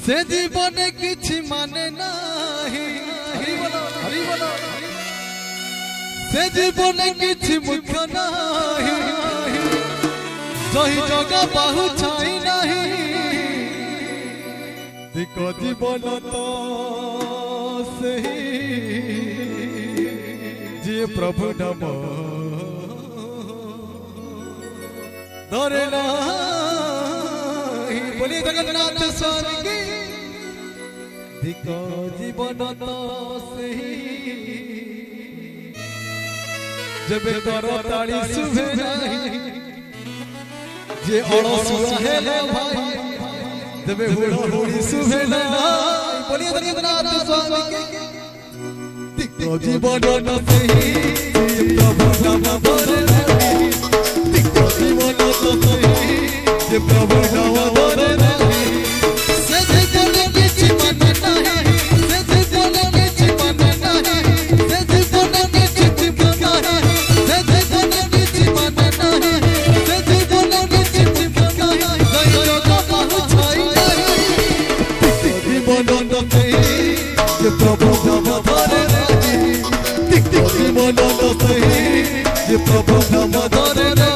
से जीवन किछि माने नाही हरि बोलो से जीवन किछि मुख्य नाही जही जगह बाहु छाई नाही दिको जीवन तो सही जे प्रभु नाम धरे नाही बोलिए जगन्नाथ स्वामी की दिको जीवन तो सही जब करो ताली सुबह नहीं जे अड़सुआ है भाई जब हुड़ो हुड़ी सुबह नहीं बोलिए जगन्नाथ स्वामी की दिको जीवन तो सही प्रभु नाम धरे नहीं दिको जीवन तो सही जे प्रभु नाम धरे नहीं से जीवन किछि माने नाही से जीवन किछि माने नाही से जीवन किछि माने नाही से जीवन किछि माने नाही से जीवन किछि माने नाही जय जगह बाहु छाई नाही जीवन तो सही जे प्रभु नाम धरे नहीं दिको जीवन तो सही जे प्रभु नाम धरे नहीं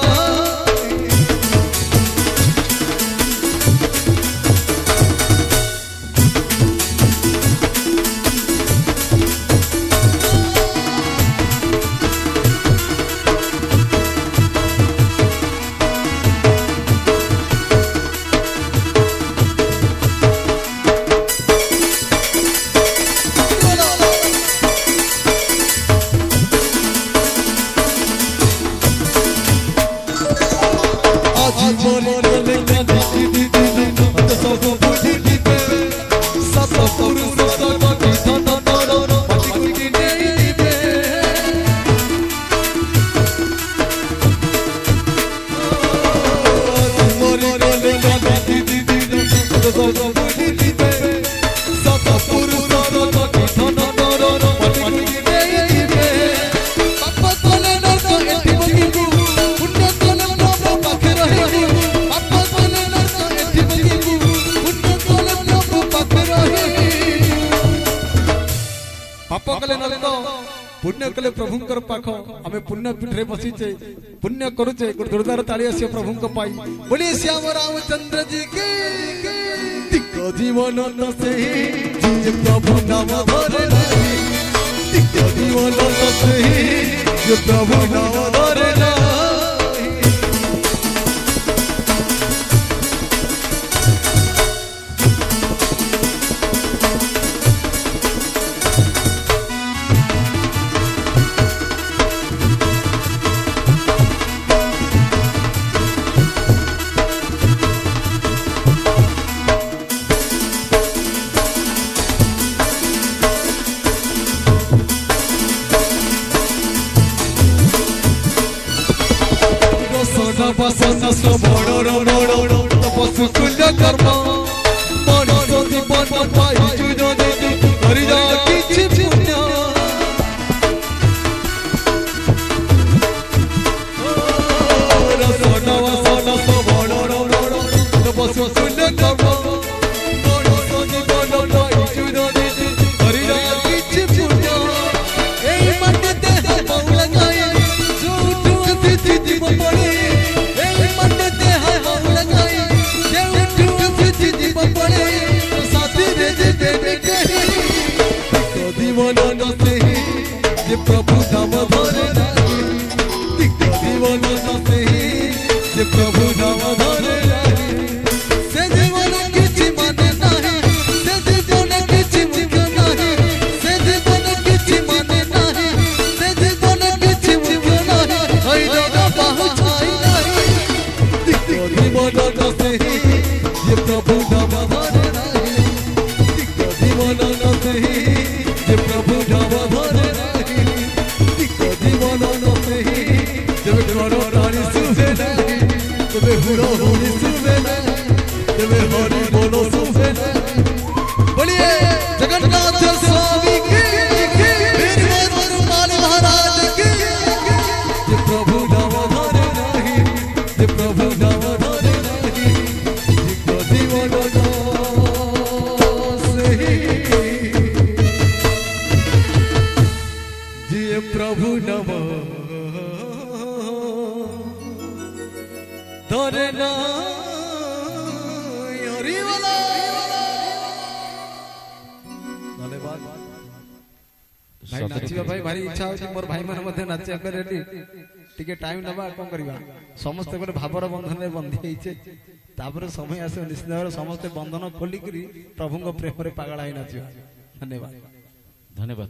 पुण्य कले प्रभुंकर पाख आमे पुण्य पीठरे बसीचे पुण्य करूचे जोरदार ताली आसे प्रभुंक पाई बोलिए श्याम रामचंद्र जी की दिको जीवन तो सही जे प्रभु नाम धरे नहीं दिको जीवन तो सही जे प्रभु नाम धरे नहीं बसना सो बड़ो रो तपस्सु कुल्य कर्म मनुष्य जीवन पाई जुनो दे करि जा किछि पुण्य रसना वसना सो बड़ो रो तपस्सु कुल्य कर्म मनुष्य जीवन पाई जुनो दे करि जा किछि पुण्य एई मन्नते बहु लगाई झूठू अति जीवन पड़े प्रभु नाम धरे नहीं दिको जीवन तो सही जे प्रभु नाम धरे नहीं से जीवन किछि माने नाही से जीवन किछि मुख्य नाही से जीवन किछि माने नाही से जीवन किछि मुख्य नाही हई जगह बाहु छाई नाही दिको जीवन तो सही जे प्रभु नाम धरे नहीं दिको जीवन तो सही जे प्रभु नाम धरे बोलिए जगन्नाथ स्वामी की महाराज की प्रभु नाम धरे नहीं प्रभु नाम धरे नहीं जीवन प्रभु नम तोरे ना भाई नाचिबा भाई भारी इच्छा होची मोर भाई माने मध्ये नाचिया पे रेडी टिके टाइम नबा कोन करबा समस्त गोटे भावर बंधन रे बंधी हेइछे तापर समय आसे निश्चित भाव समस्त बंधन खोली करी प्रभु को प्रेम रे पागल आइ नाचियो धन्यवाद धन्यवाद।